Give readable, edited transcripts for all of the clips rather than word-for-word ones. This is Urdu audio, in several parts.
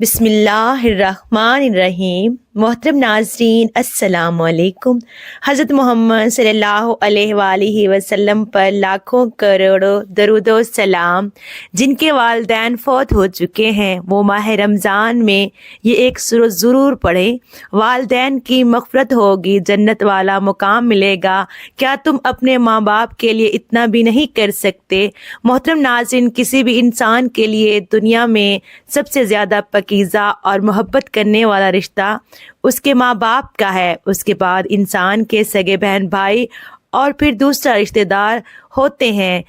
بسم اللہ الرحمن الرحیم۔ محترم ناظرین السلام علیکم۔ حضرت محمد صلی اللہ علیہ وآلہ وسلم پر لاکھوں کروڑوں درود و سلام۔ جن کے والدین فوت ہو چکے ہیں وہ ماہ رمضان میں یہ ایک سورت ضرور پڑھیں۔ والدین کی مغفرت ہوگی، جنت والا مقام ملے گا۔ کیا تم اپنے ماں باپ کے لیے اتنا بھی نہیں کر سکتے؟ محترم ناظرین، کسی بھی انسان کے لیے دنیا میں سب سے زیادہ پاکیزہ اور محبت کرنے والا رشتہ اس کے ماں باپ کا ہے۔ اس کے بعد انسان کے سگے بہن بھائی اور پھر دوسرا رشتہ دار ہوتے ہیں۔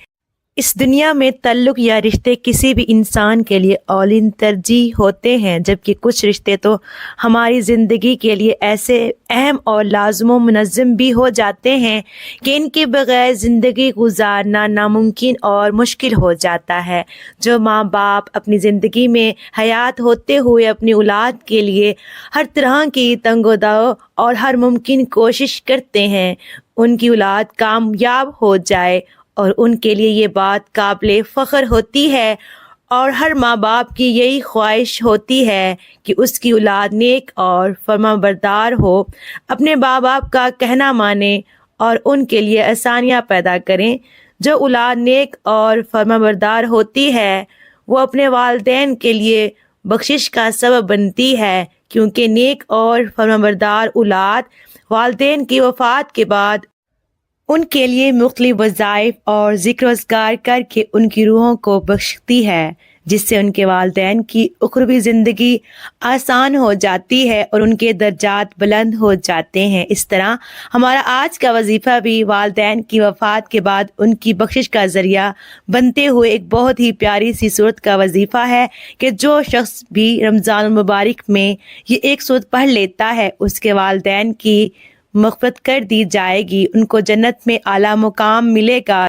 اس دنیا میں تعلق یا رشتے کسی بھی انسان کے لیے اولین ترجیح ہوتے ہیں، جبکہ کچھ رشتے تو ہماری زندگی کے لیے ایسے اہم اور لازم و منظم بھی ہو جاتے ہیں کہ ان کے بغیر زندگی گزارنا ناممکن اور مشکل ہو جاتا ہے۔ جو ماں باپ اپنی زندگی میں حیات ہوتے ہوئے اپنی اولاد کے لیے ہر طرح کی تنگ و دو اور ہر ممکن کوشش کرتے ہیں ان کی اولاد کامیاب ہو جائے، اور ان کے لیے یہ بات قابل فخر ہوتی ہے، اور ہر ماں باپ کی یہی خواہش ہوتی ہے کہ اس کی اولاد نیک اور فرمانبردار ہو، اپنے ماں باپ کا کہنا مانے اور ان کے لیے آسانیاں پیدا کریں۔ جو اولاد نیک اور فرمانبردار ہوتی ہے وہ اپنے والدین کے لیے بخشش کا سبب بنتی ہے، کیونکہ نیک اور فرمانبردار اولاد والدین کی وفات کے بعد ان کے لیے مختلف وظائف اور ذکر و اذکار کر کے ان کی روحوں کو بخشتی ہے، جس سے ان کے والدین کی اخروی زندگی آسان ہو جاتی ہے اور ان کے درجات بلند ہو جاتے ہیں۔ اس طرح ہمارا آج کا وظیفہ بھی والدین کی وفات کے بعد ان کی بخشش کا ذریعہ بنتے ہوئے ایک بہت ہی پیاری سی صورت کا وظیفہ ہے کہ جو شخص بھی رمضان المبارک میں یہ ایک صورت پڑھ لیتا ہے اس کے والدین کی مغفرت کر دی جائے گی، ان کو جنت میں اعلیٰ مقام ملے گا۔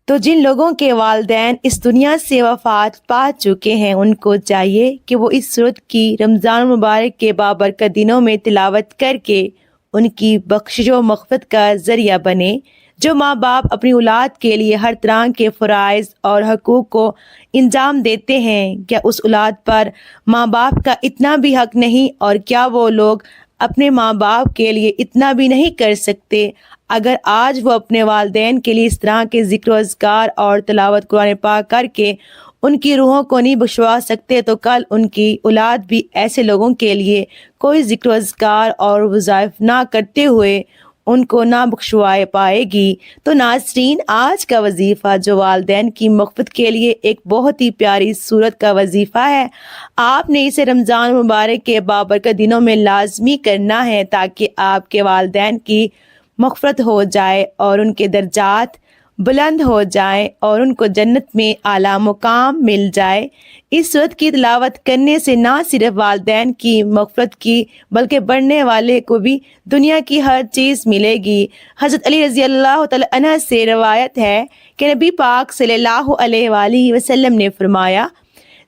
تو جن لوگوں کے والدین اس دنیا سے وفات پا چکے ہیں ان کو چاہیے کہ وہ اس صورت کی رمضان المبارک کے بابرکت دنوں میں تلاوت کر کے ان کی بخشش و مغفرت کا ذریعہ بنے۔ جو ماں باپ اپنی اولاد کے لیے ہر طرح کے فرائض اور حقوق کو انجام دیتے ہیں، کیا اس اولاد پر ماں باپ کا اتنا بھی حق نہیں؟ اور کیا وہ لوگ اپنے ماں باپ کے لیے اتنا بھی نہیں کر سکتے؟ اگر آج وہ اپنے والدین کے لیے اس طرح کے ذکر و اذکار اور تلاوت قرآن پاک کر کے ان کی روحوں کو نہیں بخشوا سکتے تو کل ان کی اولاد بھی ایسے لوگوں کے لیے کوئی ذکر و اذکار اور وظائف نہ کرتے ہوئے ان کو نہ بخشوائے پائے گی۔ تو ناظرین، آج کا وظیفہ جو والدین کی مغفرت کے لیے ایک بہت ہی پیاری صورت کا وظیفہ ہے، آپ نے اسے رمضان مبارک کے بابرکت دنوں میں لازمی کرنا ہے تاکہ آپ کے والدین کی مغفرت ہو جائے اور ان کے درجات بلند ہو جائیں اور ان کو جنت میں اعلیٰ مقام مل جائے۔ اس صورت کی تلاوت کرنے سے نہ صرف والدین کی مغفرت کی بلکہ بڑھنے والے کو بھی دنیا کی ہر چیز ملے گی۔ حضرت علی رضی اللہ تعالی عنہ سے روایت ہے کہ نبی پاک صلی اللہ علیہ وآلہ وسلم نے فرمایا،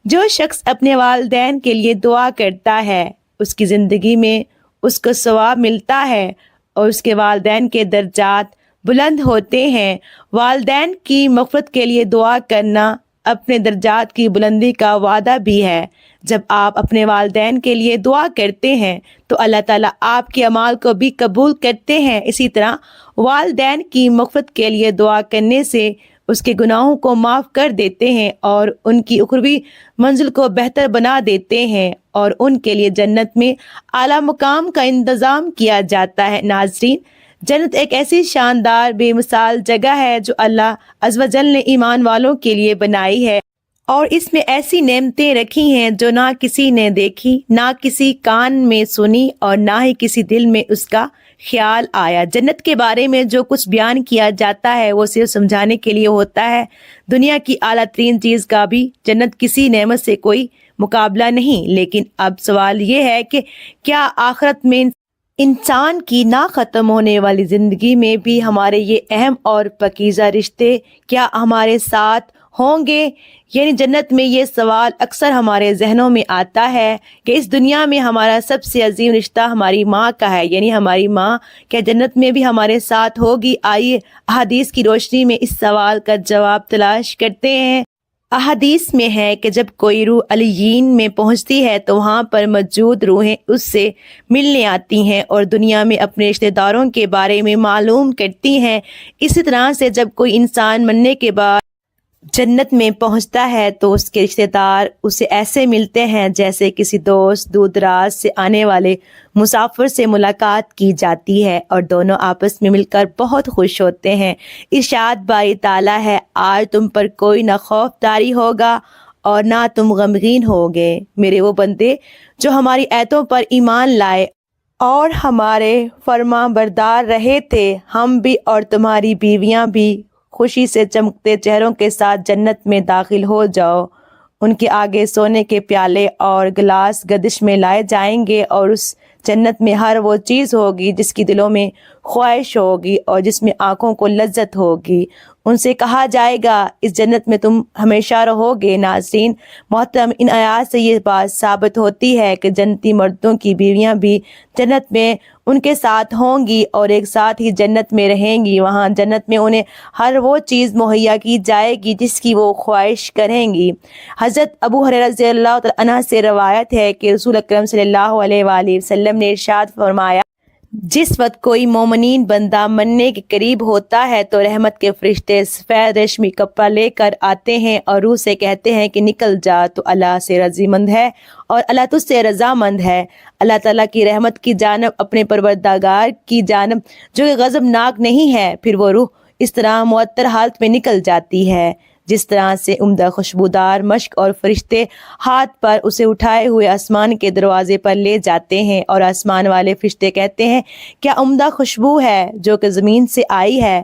جو شخص اپنے والدین کے لیے دعا کرتا ہے اس کی زندگی میں اس کو ثواب ملتا ہے اور اس کے والدین کے درجات بلند ہوتے ہیں۔ والدین کی مغفرت کے لیے دعا کرنا اپنے درجات کی بلندی کا وعدہ بھی ہے۔ جب آپ اپنے والدین کے لیے دعا کرتے ہیں تو اللہ تعالیٰ آپ کے اعمال کو بھی قبول کرتے ہیں۔ اسی طرح والدین کی مغفرت کے لیے دعا کرنے سے اس کے گناہوں کو معاف کر دیتے ہیں اور ان کی اخروی منزل کو بہتر بنا دیتے ہیں اور ان کے لیے جنت میں اعلیٰ مقام کا انتظام کیا جاتا ہے۔ ناظرین، جنت ایک ایسی شاندار بے مثال جگہ ہے جو اللہ عز و جل نے ایمان والوں کے لیے بنائی ہے، اور اس میں ایسی نعمتیں رکھی ہیں جو نہ کسی نے دیکھی، نہ کسی کان میں سنی اور نہ ہی کسی دل میں اس کا خیال آیا۔ جنت کے بارے میں جو کچھ بیان کیا جاتا ہے وہ صرف سمجھانے کے لیے ہوتا ہے۔ دنیا کی اعلیٰ ترین چیز کا بھی جنت کسی نعمت سے کوئی مقابلہ نہیں۔ لیکن اب سوال یہ ہے کہ کیا آخرت میں انسان کی نہ ختم ہونے والی زندگی میں بھی ہمارے یہ اہم اور پاکیزہ رشتے کیا ہمارے ساتھ ہوں گے؟ یعنی جنت میں یہ سوال اکثر ہمارے ذہنوں میں آتا ہے کہ اس دنیا میں ہمارا سب سے عظیم رشتہ ہماری ماں کا ہے، یعنی ہماری ماں کیا جنت میں بھی ہمارے ساتھ ہوگی؟ آئیے احادیث کی روشنی میں اس سوال کا جواب تلاش کرتے ہیں۔ احادیث میں ہے کہ جب کوئی روح علیین میں پہنچتی ہے تو وہاں پر موجود روحیں اس سے ملنے آتی ہیں اور دنیا میں اپنے رشتہ داروں کے بارے میں معلوم کرتی ہیں۔ اسی طرح سے جب کوئی انسان مرنے کے بعد جنت میں پہنچتا ہے تو اس کے رشتہ دار اسے ایسے ملتے ہیں جیسے کسی دوست دور دراز سے آنے والے مسافر سے ملاقات کی جاتی ہے، اور دونوں آپس میں مل کر بہت خوش ہوتے ہیں۔ ارشاد باری تعالیٰ ہے، آج تم پر کوئی نہ خوف طاری ہوگا اور نہ تم غمگین ہوگے، میرے وہ بندے جو ہماری آیتوں پر ایمان لائے اور ہمارے فرما بردار رہے تھے، ہم بھی اور تمہاری بیویاں بھی خوشی سے چمکتے چہروں کے ساتھ جنت میں داخل ہو جاؤ۔ ان کے آگے سونے کے پیالے اور گلاس گردش میں لائے جائیں گے، اور اس جنت میں ہر وہ چیز ہوگی جس کی دلوں میں خواہش ہوگی اور جس میں آنکھوں کو لذت ہوگی۔ ان سے کہا جائے گا، اس جنت میں تم ہمیشہ رہو گے۔ ناظرین محترم، ان آیات سے یہ بات ثابت ہوتی ہے کہ جنتی مردوں کی بیویاں بھی جنت میں ان کے ساتھ ہوں گی اور ایک ساتھ ہی جنت میں رہیں گی۔ وہاں جنت میں انہیں ہر وہ چیز مہیا کی جائے گی جس کی وہ خواہش کریں گی۔ حضرت ابو ہریرہ رضی اللہ تعالیٰ عنہ سے روایت ہے کہ رسول اکرم صلی اللہ علیہ وآلہ وسلم نے ارشاد فرمایا، جس وقت کوئی مومنین بندہ مرنے کے قریب ہوتا ہے تو رحمت کے فرشتے سفید ریشمی کپڑا لے کر آتے ہیں اور روح سے کہتے ہیں کہ نکل جا، تو اللہ سے رضی مند ہے اور اللہ تجھ سے رضا مند ہے۔ اللہ تعالیٰ کی رحمت کی جانب، اپنے پروردگار کی جانب جو کہ غضبناک نہیں ہے، پھر وہ روح اس طرح معطر حالت میں نکل جاتی ہے جس طرح سے عمدہ خوشبودار مشک، اور فرشتے ہاتھ پر اسے اٹھائے ہوئے آسمان کے دروازے پر لے جاتے ہیں، اور آسمان والے فرشتے کہتے ہیں کیا عمدہ خوشبو ہے جو کہ زمین سے آئی ہے۔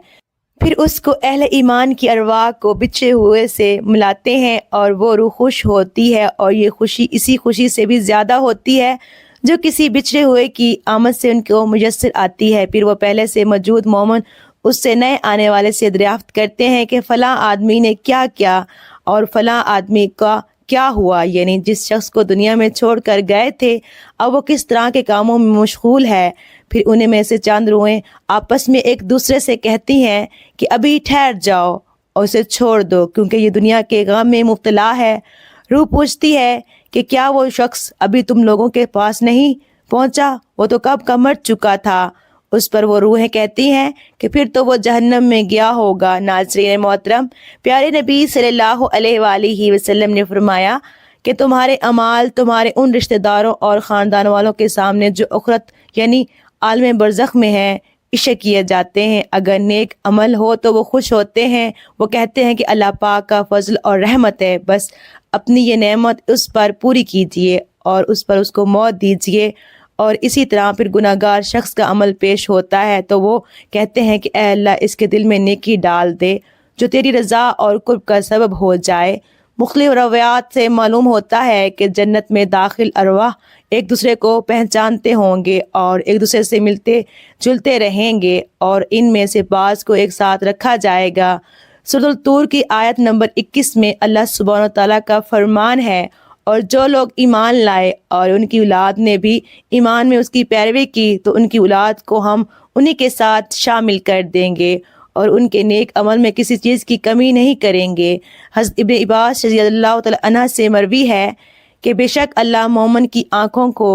پھر اس کو اہل ایمان کی ارواح کو بچھے ہوئے سے ملاتے ہیں اور وہ روح خوش ہوتی ہے، اور یہ خوشی اسی خوشی سے بھی زیادہ ہوتی ہے جو کسی بچھڑے ہوئے کی آمد سے ان کو میسر آتی ہے۔ پھر وہ پہلے سے موجود مومن اس سے نئے آنے والے سے دریافت کرتے ہیں کہ فلاں آدمی نے کیا کیا اور فلاں آدمی کا کیا ہوا، یعنی جس شخص کو دنیا میں چھوڑ کر گئے تھے اب وہ کس طرح کے کاموں میں مشغول ہے۔ پھر انہیں میں سے چند روحیں آپس میں ایک دوسرے سے کہتی ہیں کہ ابھی ٹھہر جاؤ اور اسے چھوڑ دو کیونکہ یہ دنیا کے غم میں مبتلا ہے۔ روح پوچھتی ہے کہ کیا وہ شخص ابھی تم لوگوں کے پاس نہیں پہنچا؟ وہ تو کب کا مر چکا تھا۔ اس پر وہ روحیں کہتی ہیں کہ پھر تو وہ جہنم میں گیا ہوگا۔ ناظرین محترم، پیارے نبی صلی اللہ علیہ وآلہ وسلم نے فرمایا کہ تمہارے اعمال تمہارے ان رشتہ داروں اور خاندان والوں کے سامنے جو اخرت یعنی عالم برزخ میں ہیں عشق کیے جاتے ہیں۔ اگر نیک عمل ہو تو وہ خوش ہوتے ہیں، وہ کہتے ہیں کہ اللہ پاک کا فضل اور رحمت ہے، بس اپنی یہ نعمت اس پر پوری کیجیے اور اس پر اس کو موت دیجیے۔ اور اسی طرح پھر گناہ گار شخص کا عمل پیش ہوتا ہے تو وہ کہتے ہیں کہ اے اللہ اس کے دل میں نیکی ڈال دے جو تیری رضا اور قرب کا سبب ہو جائے۔ مختلف روایات سے معلوم ہوتا ہے کہ جنت میں داخل ارواح ایک دوسرے کو پہچانتے ہوں گے اور ایک دوسرے سے ملتے جلتے رہیں گے، اور ان میں سے بعض کو ایک ساتھ رکھا جائے گا۔ سورۃ الطور کی آیت نمبر 21 میں اللہ سبحانہ تعالیٰ کا فرمان ہے، اور جو لوگ ایمان لائے اور ان کی اولاد نے بھی ایمان میں اس کی پیروی کی تو ان کی اولاد کو ہم انہی کے ساتھ شامل کر دیں گے اور ان کے نیک عمل میں کسی چیز کی کمی نہیں کریں گے۔ حضرت ابن عباس رضی اللہ تعالیٰ عنہ سے مروی ہے کہ بے شک اللہ مومن کی آنکھوں کو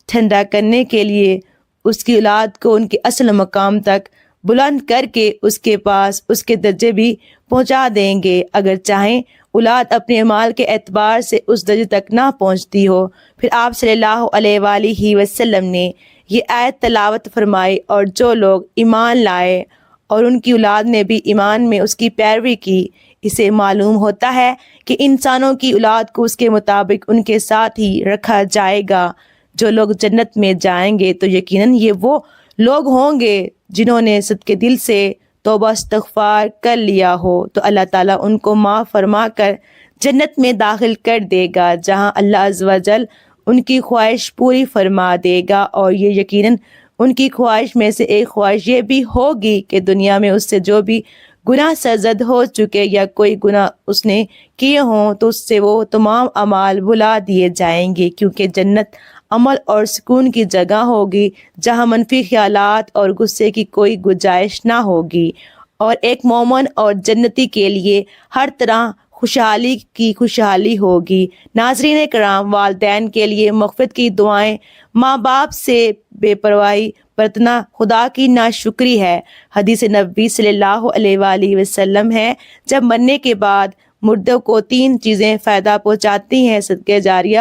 ٹھنڈا کرنے کے لیے اس کی اولاد کو ان کے اصل مقام تک بلند کر کے اس کے پاس اس کے درجے بھی پہنچا دیں گے، اگر چاہیں اولاد اپنے اعمال کے اعتبار سے اس درجے تک نہ پہنچتی ہو۔ پھر آپ صلی اللہ علیہ وآلہ وسلم نے یہ آیت تلاوت فرمائی، اور جو لوگ ایمان لائے اور ان کی اولاد نے بھی ایمان میں اس کی پیروی کی، اسے معلوم ہوتا ہے کہ انسانوں کی اولاد کو اس کے مطابق ان کے ساتھ ہی رکھا جائے گا۔ جو لوگ جنت میں جائیں گے تو یقیناً یہ وہ لوگ ہوں گے جنہوں نے صدقے دل سے توبہ استغفار کر لیا ہو، تو اللہ تعالیٰ ان کو معاف فرما کر جنت میں داخل کر دے گا جہاں اللہ عز و جل ان کی خواہش پوری فرما دے گا۔ اور یہ یقیناً ان کی خواہش میں سے ایک خواہش یہ بھی ہوگی کہ دنیا میں اس سے جو بھی گناہ سرزد ہو چکے یا کوئی گناہ اس نے کیے ہوں تو اس سے وہ تمام اعمال بھلا دیے جائیں گے، کیونکہ جنت عمل اور سکون کی جگہ ہوگی جہاں منفی خیالات اور غصے کی کوئی گنجائش نہ ہوگی، اور ایک مومن اور جنتی کے لیے ہر طرح خوشحالی کی خوشحالی ہوگی۔ ناظرین کرام، والدین کے لیے مغفرت کی دعائیں ماں باپ سے بے پرواہی برتنا خدا کی ناشکری ہے۔ حدیث نبوی صلی اللہ علیہ وآلہ وسلم ہے، جب مرنے کے بعد مردوں کو 3 چیزیں فائدہ پہنچاتی ہیں: صدقہ جاریہ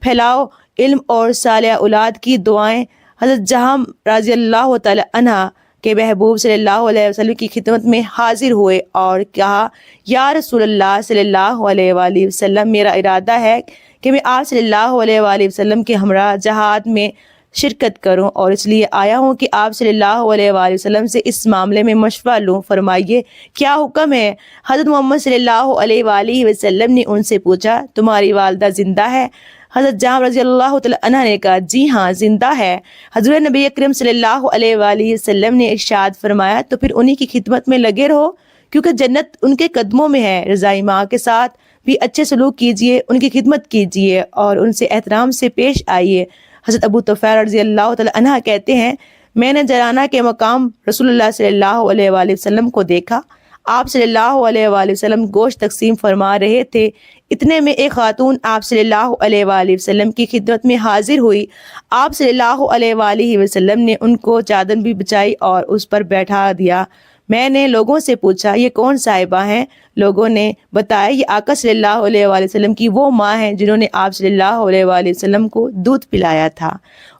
پھیلاؤ، علم اور صالح اولاد کی دعائیں۔ حضرت جہم رضی اللہ تعالی عنہ کے محبوب صلی اللہ علیہ وسلم کی خدمت میں حاضر ہوئے اور کہا، یا رسول اللہ صلی اللہ علیہ وآلہ وسلم، میرا ارادہ ہے کہ میں آپ صلی اللہ علیہ وآلہ وسلم کے ہمراہ جہاد میں شرکت کروں، اور اس لیے آیا ہوں کہ آپ صلی اللہ علیہ وآلہ وسلم سے اس معاملے میں مشورہ لوں، فرمائیے کیا حکم ہے؟ حضرت محمد صلی اللہ علیہ وآلہ وسلم نے ان سے پوچھا، تمہاری والدہ زندہ ہے؟ حضرت جابر رضی اللہ تعالی عنہ نے کہا، جی ہاں زندہ ہے۔ حضور نبی اکرم صلی اللہ علیہ وآلہ وسلم نے ارشاد فرمایا، تو پھر انہی کی خدمت میں لگے رہو، کیونکہ جنت ان کے قدموں میں ہے۔ رضائی ماں کے ساتھ بھی اچھے سلوک کیجیے، ان کی خدمت کیجیے اور ان سے احترام سے پیش آئیے۔ حضرت ابو طفیل رضی اللہ تعالی عنہ کہتے ہیں، میں نے جرانہ کے مقام رسول اللہ صلی اللہ علیہ وآلہ وسلم کو دیکھا، آپ صلی اللہ علیہ وآلہ وسلم گوشت تقسیم فرما رہے تھے، اتنے میں ایک خاتون آپ صلی اللہ علیہ وآلہ وسلم کی خدمت میں حاضر ہوئی۔ آپ صلی اللہ علیہ وآلہ وسلم نے ان کو چادر بھی بچھائی اور اس پر بیٹھا دیا۔ میں نے لوگوں سے پوچھا، یہ کون صاحبہ ہیں؟ لوگوں نے بتایا، یہ آقا صلی اللہ علیہ وآلہ وسلم کی وہ ماں ہیں جنہوں نے آپ صلی اللہ علیہ وآلہ وسلم کو دودھ پلایا تھا۔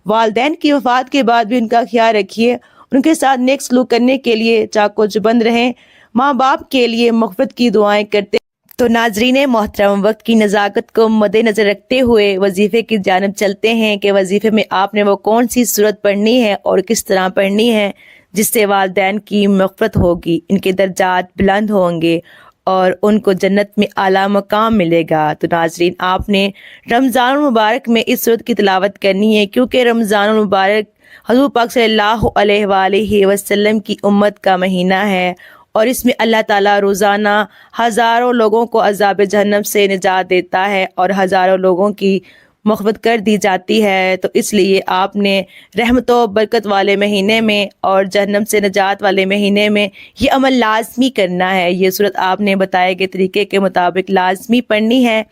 والدین کی وفات کے بعد بھی ان کا خیال رکھیے، ان کے ساتھ نیک سلوک کرنے کے لیے چاق و چوبند رہیں، ماں باپ کے لیے مغفرت کی دعائیں کرتے۔ تو ناظرین محترم، وقت کی نزاکت کو مد نظر رکھتے ہوئے وظیفے کی جانب چلتے ہیں کہ وظیفے میں آپ نے وہ کون سی صورت پڑھنی ہے اور کس طرح پڑھنی ہے جس سے والدین کی مغفرت ہوگی، ان کے درجات بلند ہوں گے اور ان کو جنت میں اعلیٰ مقام ملے گا۔ تو ناظرین، آپ نے رمضان المبارک میں اس صورت کی تلاوت کرنی ہے، کیونکہ رمضان المبارک حضور پاک صلی اللہ علیہ وآلہ وسلم کی امت کا مہینہ ہے، اور اس میں اللہ تعالیٰ روزانہ ہزاروں لوگوں کو عذاب جہنم سے نجات دیتا ہے اور ہزاروں لوگوں کی مغفرت کر دی جاتی ہے۔ تو اس لیے آپ نے رحمت و برکت والے مہینے میں اور جہنم سے نجات والے مہینے میں یہ عمل لازمی کرنا ہے۔ یہ صورت آپ نے بتائے گئے طریقے کے مطابق لازمی پڑھنی ہے،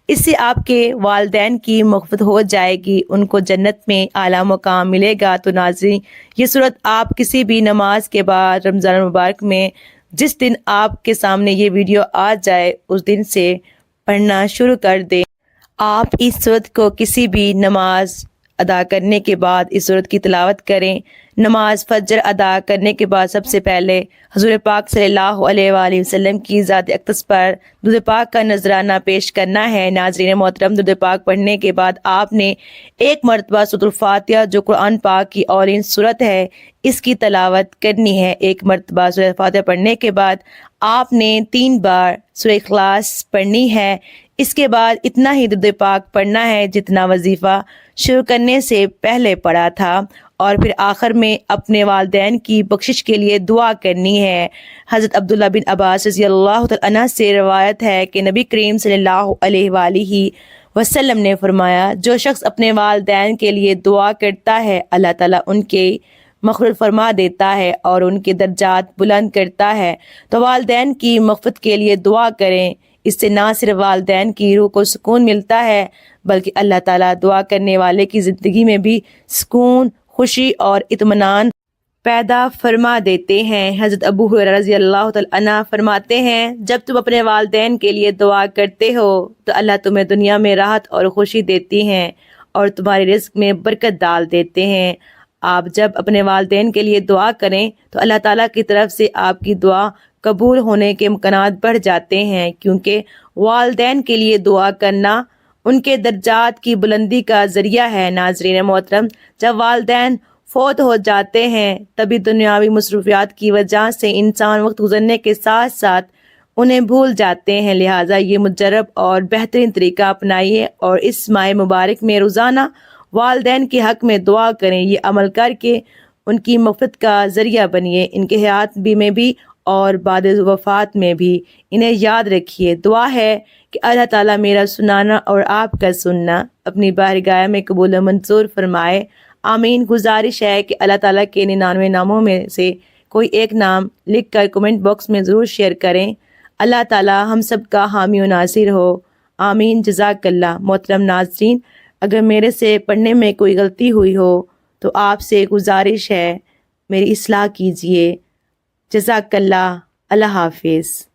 اس سے آپ کے والدین کی مغفرت ہو جائے گی، ان کو جنت میں اعلیٰ مقام ملے گا۔ تو ناظرین، یہ صورت آپ کسی بھی نماز کے بعد رمضان المبارک میں جس دن آپ کے سامنے یہ ویڈیو آ جائے اس دن سے پڑھنا شروع کر دیں۔ آپ اس صورت کو کسی بھی نماز ادا کرنے کے بعد اس صورت کی تلاوت کریں۔ نماز فجر ادا کرنے کے بعد سب سے پہلے حضور پاک صلی اللہ علیہ وآلہ وسلم کی ذات اقدس پر درود پاک کا نذرانہ پیش کرنا ہے۔ ناظرین محترم، درود پاک پڑھنے کے بعد آپ نے ایک مرتبہ سورۃ الفاتحہ جو قرآن پاک کی اولین سورت ہے اس کی تلاوت کرنی ہے۔ ایک مرتبہ سورۃ فاتحہ پڑھنے کے بعد آپ نے 3 بار سورۃ اخلاص پڑھنی ہے۔ اس کے بعد اتنا ہی درود پاک پڑھنا ہے جتنا وظیفہ شروع کرنے سے پہلے پڑھا تھا، اور پھر آخر میں اپنے والدین کی بخشش کے لیے دعا کرنی ہے۔ حضرت عبداللہ بن عباس رضی اللہ تعالی عنہ سے روایت ہے کہ نبی کریم صلی اللہ علیہ وآلہ وسلم نے فرمایا، جو شخص اپنے والدین کے لیے دعا کرتا ہے اللہ تعالیٰ ان کے مغفرت فرما دیتا ہے اور ان کے درجات بلند کرتا ہے۔ تو والدین کی مغفرت کے لیے دعا کریں، اس سے نہ صرف والدین کی روح کو سکون ملتا ہے بلکہ اللہ تعالیٰ دعا کرنے والے کی زندگی میں بھی سکون، خوشی اور اطمینان پیدا فرما دیتے ہیں۔ حضرت ابو ہریرہ رضی اللہ تعالی عنہ فرماتے ہیں، جب تم اپنے والدین کے لیے دعا کرتے ہو تو اللہ تمہیں دنیا میں راحت اور خوشی دیتی ہیں اور تمہارے رزق میں برکت ڈال دیتے ہیں۔ آپ جب اپنے والدین کے لیے دعا کریں تو اللہ تعالیٰ کی طرف سے آپ کی دعا قبول ہونے کے امکانات بڑھ جاتے ہیں، کیونکہ والدین کے لیے دعا کرنا ان کے درجات کی بلندی کا ذریعہ ہے۔ ناظرین محترم، جب والدین فوت ہو جاتے ہیں تبھی دنیاوی مصروفیات کی وجہ سے انسان وقت گزرنے کے ساتھ ساتھ انہیں بھول جاتے ہیں، لہٰذا یہ مجرب اور بہترین طریقہ اپنائیے اور اس ماہ مبارک میں روزانہ والدین کے حق میں دعا کریں۔ یہ عمل کر کے ان کی مغفرت کا ذریعہ بنیے، ان کے حیات میں بھی اور بعد وفات میں بھی انہیں یاد رکھیے۔ دعا ہے کہ اللہ تعالیٰ میرا سنانا اور آپ کا سننا اپنی بارگاہ میں قبول و منظور فرمائے، آمین۔ گزارش ہے کہ اللہ تعالیٰ کے 99 ناموں میں سے کوئی ایک نام لکھ کر کمنٹ باکس میں ضرور شیئر کریں۔ اللہ تعالی ہم سب کا حامی و ناصر ہو، آمین، جزاک اللہ۔ محترم ناظرین، اگر میرے سے پڑھنے میں کوئی غلطی ہوئی ہو تو آپ سے گزارش ہے میری اصلاح کیجیے۔ جزاک اللہ۔ اللہ حافظ۔